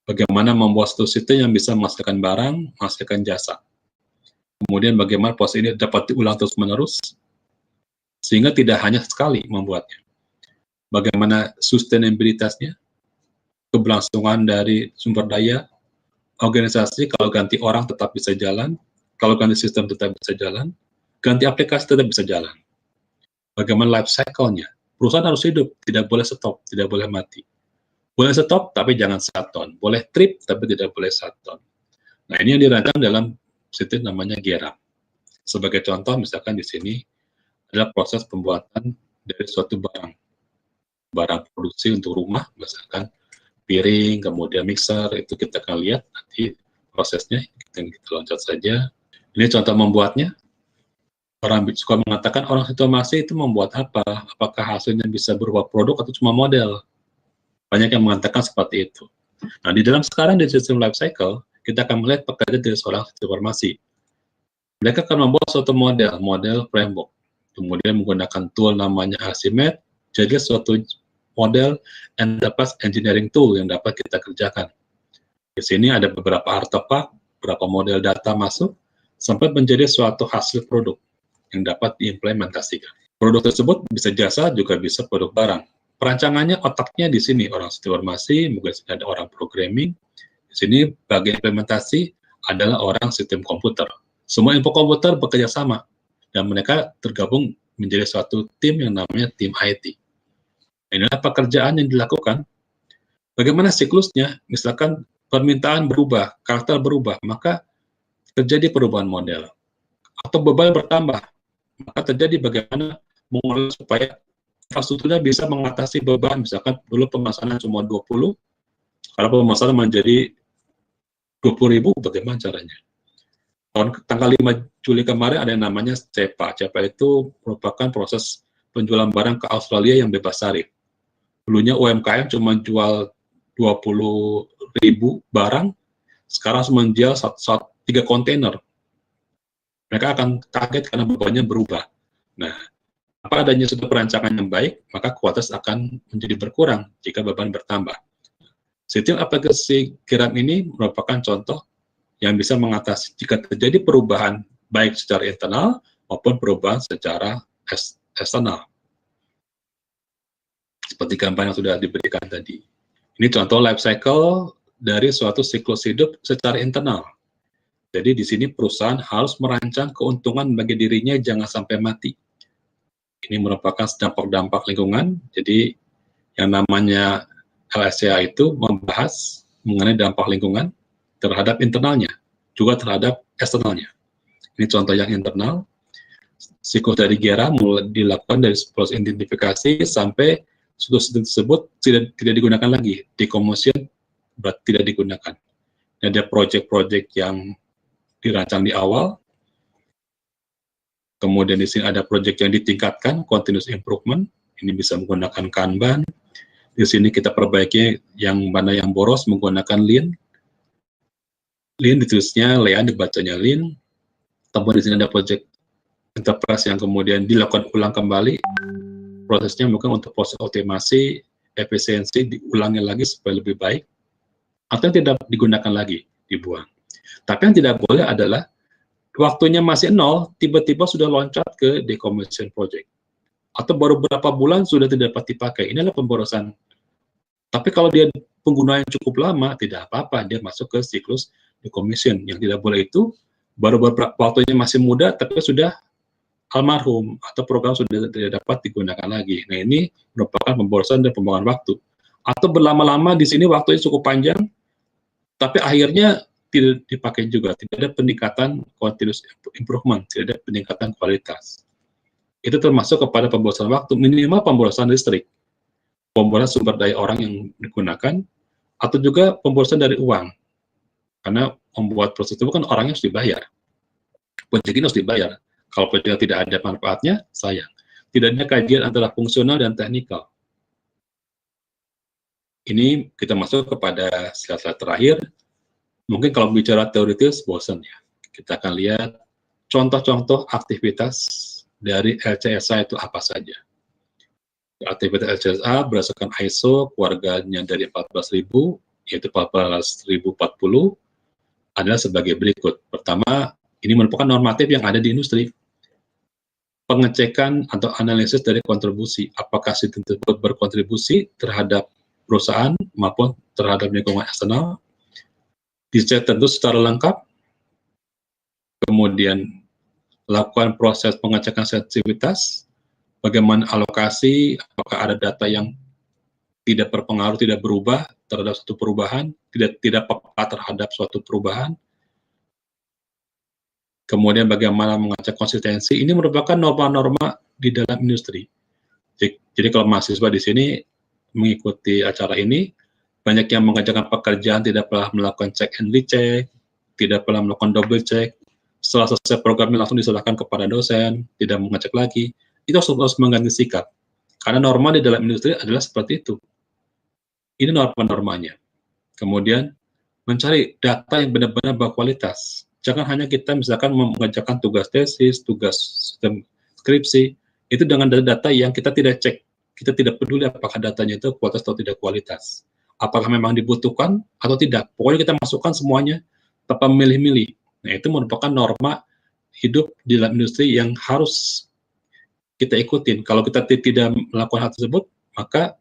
Bagaimana membuat suatu sistem yang bisa menghasilkan barang, menghasilkan jasa. Kemudian bagaimana proses ini dapat diulang terus-menerus, sehingga tidak hanya sekali membuatnya. Bagaimana sustainabilitasnya, keberlangsungan dari sumber daya, organisasi kalau ganti orang tetap bisa jalan, kalau ganti sistem tetap bisa jalan, ganti aplikasi tetap bisa jalan. Bagaimana life cycle-nya? Perusahaan harus hidup, tidak boleh stop, tidak boleh mati. Boleh stop, tapi jangan shutdown. Boleh trip, tapi tidak boleh shutdown. Nah, ini yang dirancang dalam sistem namanya Geram. Sebagai contoh, misalkan di sini adalah proses pembuatan dari suatu barang produksi untuk rumah, misalkan piring, kemudian mixer, itu kita akan lihat nanti prosesnya, kita loncat saja. Ini contoh membuatnya. Orang suka mengatakan orang situasi itu membuat apa? Apakah hasilnya bisa berupa produk atau cuma model? Banyak yang mengatakan seperti itu. Nah, di dalam sekarang di sistem life cycle, kita akan melihat pekerjaan dari seorang informasi. Mereka akan membuat suatu model framework. Kemudian menggunakan tool namanya Archimate, jadi suatu model enterprise engineering tool yang dapat kita kerjakan. Di sini ada beberapa artefak, beberapa model data masuk, sampai menjadi suatu hasil produk yang dapat diimplementasikan. Produk tersebut bisa jasa, juga bisa produk barang. Perancangannya, otaknya di sini, orang sistem informasi, mungkin ada orang programming. Di sini bagian implementasi adalah orang sistem komputer. Semua info komputer bekerja sama, dan mereka tergabung menjadi suatu tim yang namanya tim IT. Inilah pekerjaan yang dilakukan. Bagaimana siklusnya? Misalkan permintaan berubah, karakter berubah, maka terjadi perubahan model. Atau beban bertambah, maka terjadi bagaimana mengolah supaya infrastrukturnya bisa mengatasi beban. Misalkan dulu pemesanan cuma 20, kalau pemesanan menjadi 20.000, bagaimana caranya? Tanggal 5 Juli kemarin ada yang namanya CEPA. CEPA itu merupakan proses penjualan barang ke Australia yang bebas tarif. Dulunya UMKM cuma jual 20.000 barang, sekarang menjual 3 kontainer. Mereka akan kaget karena bebannya berubah. Nah, tanpa adanya suatu perancangan yang baik, maka kualitas akan menjadi berkurang jika beban bertambah. Sistem aplikasi Geram ini merupakan contoh yang bisa mengatasi jika terjadi perubahan baik secara internal maupun perubahan secara eksternal. Seperti gambar yang sudah diberikan tadi. Ini contoh life cycle dari suatu siklus hidup secara internal. Jadi di sini perusahaan harus merancang keuntungan bagi dirinya jangan sampai mati. Ini merupakan dampak-dampak lingkungan. Jadi yang namanya LSCA itu membahas mengenai dampak lingkungan terhadap internalnya, juga terhadap eksternalnya. Ini contoh yang internal. Siklus dari Gera mulai dilakukan dari proses identifikasi sampai siklus tersebut tidak digunakan lagi. Decommission berarti tidak digunakan. Ada proyek-proyek yang dirancang di awal, kemudian di sini ada proyek yang ditingkatkan, continuous improvement, ini bisa menggunakan Kanban. Di sini kita perbaiki yang mana yang boros menggunakan Lean. Lean ditulisnya Lean, dibacanya Lean. Kemudian di sini ada proyek enterprise yang kemudian dilakukan ulang kembali. Prosesnya mungkin untuk proses optimasi, efisiensi, diulangi lagi supaya lebih baik. Atau yang tidak digunakan lagi, dibuang. Tapi yang tidak boleh adalah waktunya masih nol, tiba-tiba sudah loncat ke decommission project. Atau baru beberapa bulan sudah tidak dapat dipakai. Ini adalah pemborosan. Tapi kalau dia penggunaan cukup lama, tidak apa-apa, dia masuk ke siklus decommission. Yang tidak boleh itu, baru beberapa waktunya masih muda, tapi sudah almarhum, atau program sudah tidak dapat digunakan lagi. Nah, ini merupakan pemborosan dan pembuangan waktu. Atau berlama-lama di sini waktunya cukup panjang, tapi akhirnya tidak dipakai juga, tidak ada peningkatan continuous improvement, tidak ada peningkatan kualitas. Itu termasuk kepada pemborosan waktu, minimal pemborosan listrik, pemborosan sumber daya orang yang digunakan, atau juga pemborosan dari uang. Karena membuat proses itu kan orangnya harus dibayar. Proyek ini harus dibayar. Kalau proyek tidak ada manfaatnya, sayang. Tidak ada kajian antara fungsional dan teknikal. Ini kita masuk kepada slide terakhir. Mungkin kalau bicara teoritis, bosan ya. Kita akan lihat contoh-contoh aktivitas dari LCSA itu apa saja. Aktivitas LCSA berdasarkan ISO, keluarganya dari 14.000, yaitu 14.040, adalah sebagai berikut. Pertama, ini merupakan normatif yang ada di industri. Pengecekan atau analisis dari kontribusi. Apakah sistem tersebut berkontribusi terhadap perusahaan maupun terhadap lingkungan eksternal. Dicek tentu secara lengkap. Kemudian lakukan proses pengecekan sensitivitas. Bagaimana alokasi, apakah ada data yang tidak berpengaruh, tidak berubah terhadap suatu perubahan, tidak peka terhadap suatu perubahan. Kemudian bagaimana mengecek konsistensi, ini merupakan norma-norma di dalam industri. Jadi kalau mahasiswa di sini mengikuti acara ini, banyak yang mengerjakan pekerjaan tidak pernah melakukan check and recheck, tidak pernah melakukan double check, setelah selesai programnya langsung diserahkan kepada dosen, tidak mengecek lagi, itu harus mengganti sikap. Karena norma di dalam industri adalah seperti itu. Ini norma-normanya. Kemudian mencari data yang benar-benar berkualitas. Jangan hanya kita misalkan mengerjakan tugas tesis, tugas sistem skripsi, itu dengan data yang kita tidak cek. Kita tidak peduli apakah datanya itu kualitas atau tidak kualitas. Apakah memang dibutuhkan atau tidak. Pokoknya kita masukkan semuanya tanpa memilih-milih. Nah, itu merupakan norma hidup di dalam industri yang harus kita ikutin. Kalau kita tidak melakukan hal tersebut, maka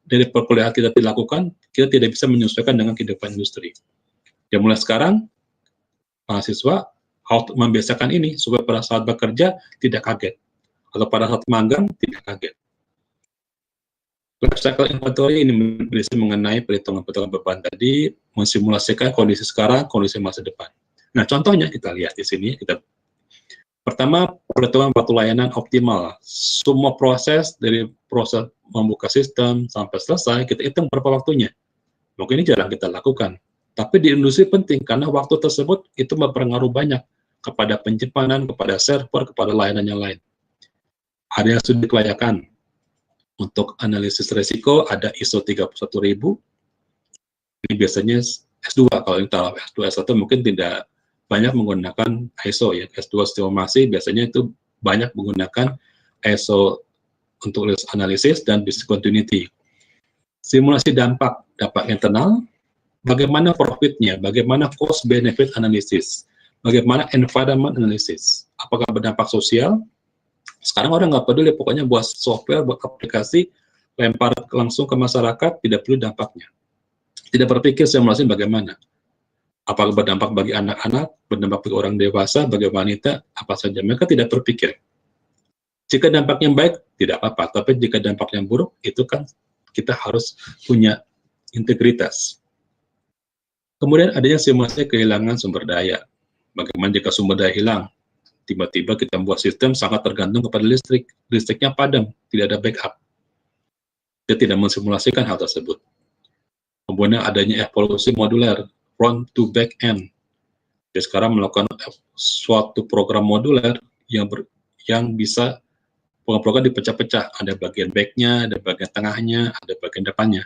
dari perkuliahan kita dilakukan, kita tidak bisa menyesuaikan dengan kehidupan industri. Dan mulai sekarang, mahasiswa harus membiasakan ini supaya pada saat bekerja tidak kaget, atau pada saat magang tidak kaget. Life cycle inventory ini berisi mengenai perhitungan beban tadi, mensimulasikan kondisi sekarang, kondisi masa depan. Nah, contohnya kita lihat di sini. Pertama, perhitungan waktu layanan optimal. Semua proses dari proses membuka sistem sampai selesai kita hitung berapa waktunya. Mungkin ini jarang kita lakukan. Tapi di industri penting karena waktu tersebut itu berpengaruh banyak kepada penyimpanan, kepada server, kepada layanan yang lain. Ada yang studi kelayakan. Untuk analisis risiko ada ISO 31000. Ini biasanya S2. Kalau kita S2, S1 mungkin tidak banyak menggunakan ISO ya. S2 estimasi biasanya itu banyak menggunakan ISO untuk risk analysis dan business continuity. Simulasi dampak internal, bagaimana profitnya, bagaimana cost benefit analysis, bagaimana environment analysis, apakah berdampak sosial. Sekarang orang nggak peduli, pokoknya buat software, buat aplikasi, lempar langsung ke masyarakat, tidak perlu dampaknya. Tidak berpikir simulasi bagaimana. Apakah berdampak bagi anak-anak, berdampak bagi orang dewasa, bagi wanita, apa saja. Mereka tidak berpikir. Jika dampaknya baik, tidak apa-apa. Tapi jika dampaknya buruk, itu kan kita harus punya integritas. Kemudian adanya simulasi kehilangan sumber daya. Bagaimana jika sumber daya hilang? Tiba-tiba kita membuat sistem sangat tergantung kepada listrik. Listriknya padam, tidak ada backup. Kita tidak mensimulasikan hal tersebut. Kemudian adanya evolusi moduler, front to back end. Jadi sekarang melakukan suatu program moduler yang bisa program dipecah-pecah. Ada bagian back-nya, ada bagian tengahnya, ada bagian depannya.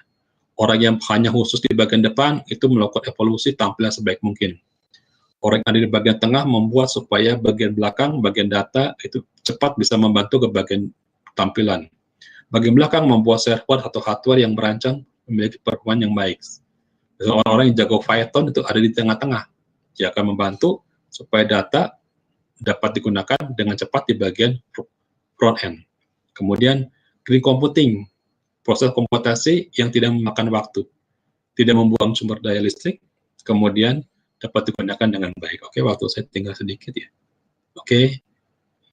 Orang yang hanya khusus di bagian depan itu melakukan evolusi tampilan sebaik mungkin. Orang yang ada di bagian tengah membuat supaya bagian belakang, bagian data itu cepat bisa membantu ke bagian tampilan. Bagian belakang membuat server atau hardware yang merancang memiliki performa yang baik. Orang-orang yang jago Python itu ada di tengah-tengah. Dia akan membantu supaya data dapat digunakan dengan cepat di bagian front end. Kemudian green computing, proses komputasi yang tidak memakan waktu, tidak membuang sumber daya listrik, kemudian dapat digunakan dengan baik. Oke, waktu saya tinggal sedikit ya. Oke.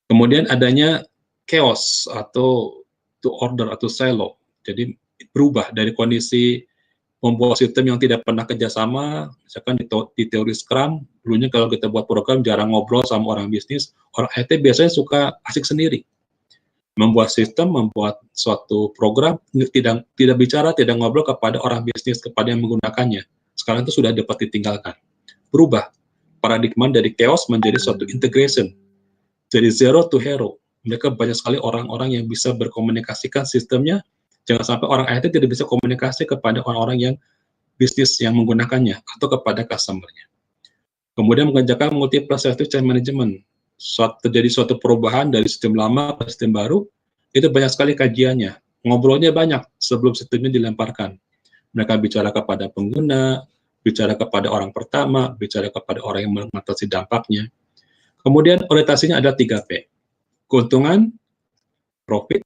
Kemudian adanya chaos atau to order atau silo. Jadi berubah dari kondisi membuat sistem yang tidak pernah kerjasama, misalkan di teori Scrum, dulunya kalau kita buat program jarang ngobrol sama orang bisnis, orang IT biasanya suka asik sendiri. Membuat sistem, membuat suatu program, tidak bicara, tidak ngobrol kepada orang bisnis, kepada yang menggunakannya. Sekarang itu sudah dapat ditinggalkan. Berubah, paradigma dari chaos menjadi suatu integration, dari zero to hero. Mereka banyak sekali orang-orang yang bisa berkomunikasikan sistemnya. Jangan sampai orang IT tidak bisa komunikasi kepada orang-orang yang bisnis yang menggunakannya atau kepada customer-nya. Kemudian mengerjakan multiple strategy change management. Terjadi suatu perubahan dari sistem lama ke sistem baru, itu banyak sekali kajiannya. Ngobrolnya banyak sebelum sistemnya dilemparkan. Mereka bicara kepada pengguna, bicara kepada orang pertama, bicara kepada orang yang mengatasi dampaknya. Kemudian orientasinya ada 3P. Keuntungan, profit,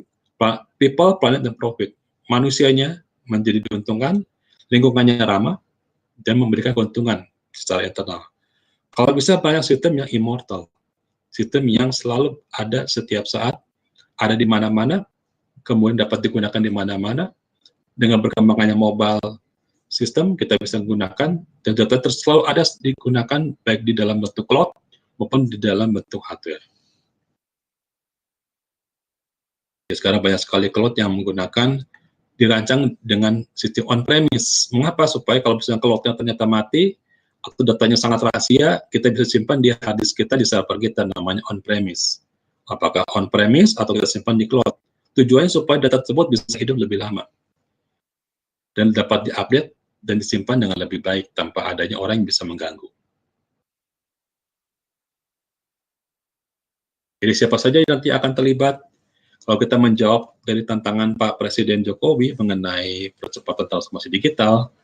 people, planet, dan profit. Manusianya menjadi diuntungkan, lingkungannya ramah, dan memberikan keuntungan secara internal. Kalau bisa banyak sistem yang immortal, sistem yang selalu ada setiap saat, ada di mana-mana, kemudian dapat digunakan di mana-mana. Dengan berkembangnya mobile system, kita bisa menggunakan, dan data selalu ada digunakan baik di dalam bentuk cloud maupun di dalam bentuk hardware. Sekarang banyak sekali cloud yang menggunakan dirancang dengan sistem on-premise. Mengapa? Supaya kalau misalnya cloud-nya ternyata mati, atau datanya sangat rahasia, kita bisa simpan di hard disk kita, di server kita, namanya on-premise. Apakah on-premise atau kita simpan di cloud. Tujuannya supaya data tersebut bisa hidup lebih lama. Dan dapat diupdate dan disimpan dengan lebih baik, tanpa adanya orang yang bisa mengganggu. Jadi siapa saja yang nanti akan terlibat. Kalau kita menjawab dari tantangan Pak Presiden Jokowi mengenai percepatan transformasi digital,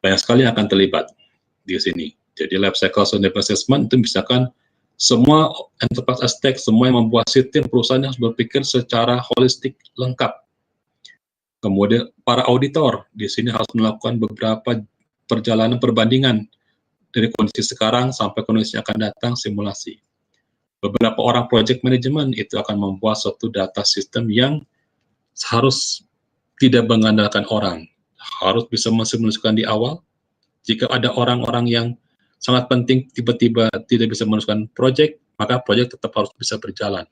banyak sekali yang akan terlibat di sini. Jadi life cycle assessment itu misalkan semua enterprise architect, semua yang membuat sistem perusahaan harus berpikir secara holistik lengkap. Kemudian para auditor di sini harus melakukan beberapa perjalanan perbandingan dari kondisi sekarang sampai kondisi yang akan datang, simulasi. Beberapa orang project management itu akan membuat suatu data system yang harus tidak mengandalkan orang, harus bisa mensimulasikan di awal. Jika ada orang-orang yang sangat penting tiba-tiba tidak bisa meneruskan project, maka project tetap harus bisa berjalan.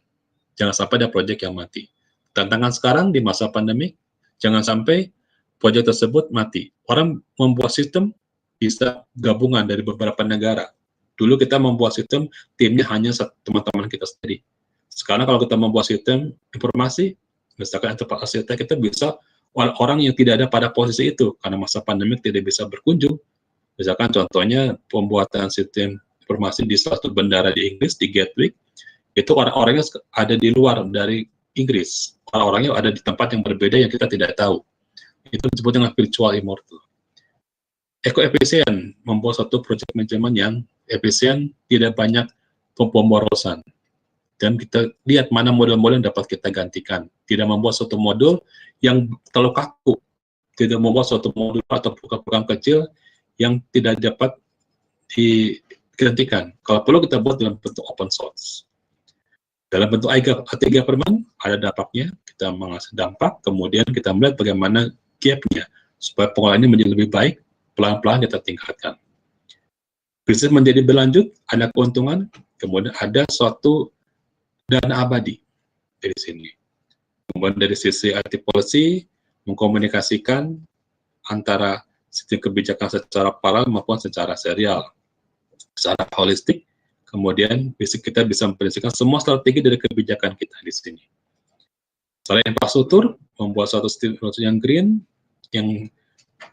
Jangan sampai ada project yang mati. Tantangan sekarang di masa pandemi, jangan sampai project tersebut mati. Orang membuat sistem bisa gabungan dari beberapa negara. Dulu kita membuat sistem, timnya hanya teman-teman kita sendiri. Sekarang kalau kita membuat sistem informasi, misalkan enterprise architect, kita bisa orang yang tidak ada pada posisi itu, karena masa pandemi tidak bisa berkunjung. Misalkan contohnya pembuatan sistem informasi di salah satu bandara di Inggris, di Gatwick, itu orang-orangnya ada di luar dari Inggris. orang-orangnya ada di tempat yang berbeda yang kita tidak tahu. Itu disebut dengan virtual immortal. Eko-efisien, membuat suatu project management yang efisien, tidak banyak pemborosan. Dan kita lihat mana modul-modul yang dapat kita gantikan. Tidak membuat suatu modul yang terlalu kaku. Tidak membuat suatu modul atau program kecil yang tidak dapat digantikan. Kalau perlu kita buat dalam bentuk open source. Dalam bentuk IT government ada dampaknya, kita mengasih dampak, kemudian kita melihat bagaimana gap-nya supaya pengolahan ini menjadi lebih baik, pelan-pelan kita tingkatkan. Bisnis menjadi berlanjut, ada keuntungan, kemudian ada suatu dana abadi dari sini. Kemudian dari sisi IT policy, mengkomunikasikan antara sistem kebijakan secara paralel maupun secara serial, secara holistik. Kemudian kita bisa memprediksikan semua strategi dari kebijakan kita di sini. Secara infrastruktur, membuat suatu sistem yang green, yang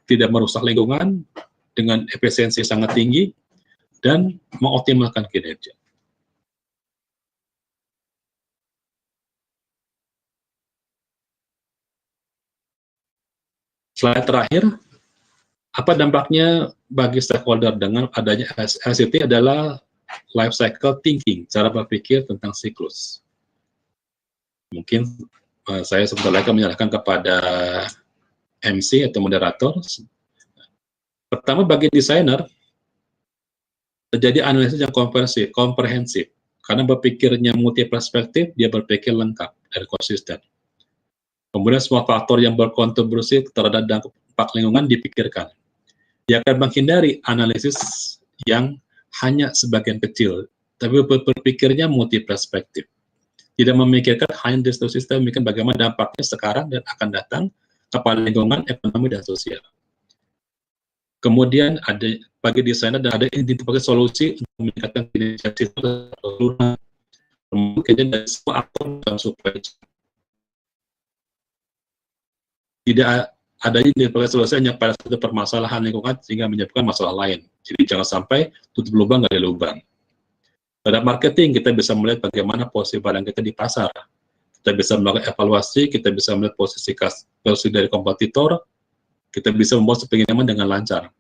tidak merusak lingkungan, dengan efisiensi sangat tinggi, dan mengoptimalkan kinerja. Slide terakhir, apa dampaknya bagi stakeholder dengan adanya LCT adalah life cycle thinking, cara berpikir tentang siklus. Mungkin saya sebentar lagi akan menyerahkan kepada MC atau moderator. Pertama, bagi desainer, terjadi analisis yang komprehensif. Karena berpikirnya multi perspektif, dia berpikir lengkap dan konsisten. Kemudian semua faktor yang berkontribusi terhadap dampak lingkungan dipikirkan. Dia akan menghindari analisis yang hanya sebagian kecil, tapi berpikirnya multi perspektif. Tidak memikirkan hanya di satu sistem, memikirkan bagaimana dampaknya sekarang dan akan datang kepada lingkungan, ekonomi, dan sosial. Kemudian ada bagi desainer dan ada identifikasi solusi untuk meningkatkan kinerja sistem keseluruhan, kemudian dari semua aktor dalam supply chain. Tidak ada identifikasi solusi hanya pada satu permasalahan lingkungan sehingga menyebabkan masalah lain. Jadi jangan sampai tutup lubang nggak ada lubang. Pada marketing kita bisa melihat bagaimana posisi barang kita di pasar. Kita bisa melakukan evaluasi, kita bisa melihat posisi dari kompetitor, kita bisa membuat pengiriman dengan lancar.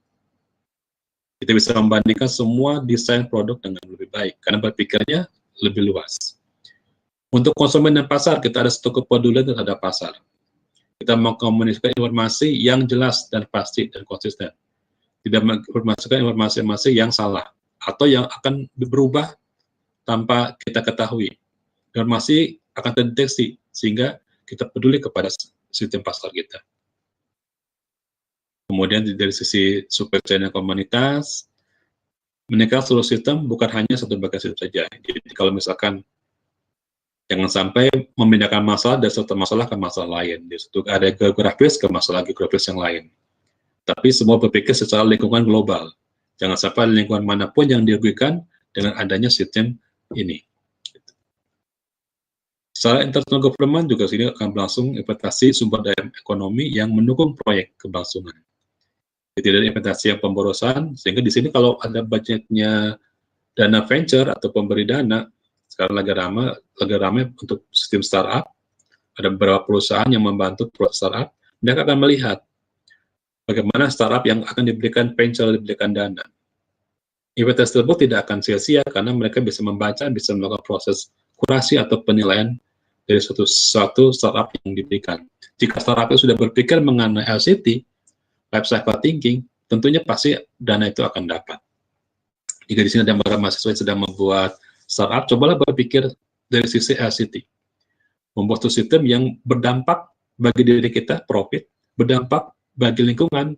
Kita bisa membandingkan semua desain produk dengan lebih baik, karena berpikirnya lebih luas. Untuk konsumen dan pasar, kita ada satu kepedulian terhadap pasar. Kita mengkomunikasikan informasi yang jelas dan pasti dan konsisten. Tidak menginformasikan informasi yang salah, atau yang akan berubah tanpa kita ketahui. Informasi akan terdeteksi, sehingga kita peduli kepada sistem pasar kita. Kemudian dari sisi supply chain dan komunitas, meningkatkan seluruh sistem bukan hanya satu bagian sistem saja. Jadi kalau misalkan jangan sampai memindahkan masalah dari satu masalah ke masalah lain. Di situ ada geografis ke masalah geografis yang lain. Tapi semua berpikir secara lingkungan global. Jangan sampai lingkungan manapun yang dirugikan dengan adanya sistem ini. Secara international government juga sini akan berlangsung investasi sumber daya ekonomi yang mendukung proyek keberlangsungan. Tidak ada investasi yang pemborosan, sehingga di sini kalau ada budgetnya dana venture atau pemberi dana, sekarang lagi ramai untuk sistem startup, ada beberapa perusahaan yang membantu startup, mereka akan melihat bagaimana startup yang akan diberikan venture, diberikan dana. Investasi tersebut tidak akan sia-sia karena mereka bisa membaca, bisa melakukan proses kurasi atau penilaian dari suatu startup yang diberikan. Jika startup itu sudah berpikir mengenai LCT, life cycle thinking, tentunya pasti dana itu akan dapat. Jika di sini ada mahasiswa yang sedang membuat startup, cobalah berpikir dari sisi LCT. Membuat suatu sistem yang berdampak bagi diri kita, profit, berdampak bagi lingkungan,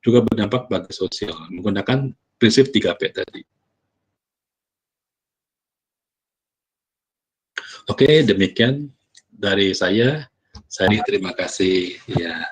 juga berdampak bagi sosial, menggunakan prinsip 3P tadi. Oke, demikian dari saya. Terima kasih. Ya.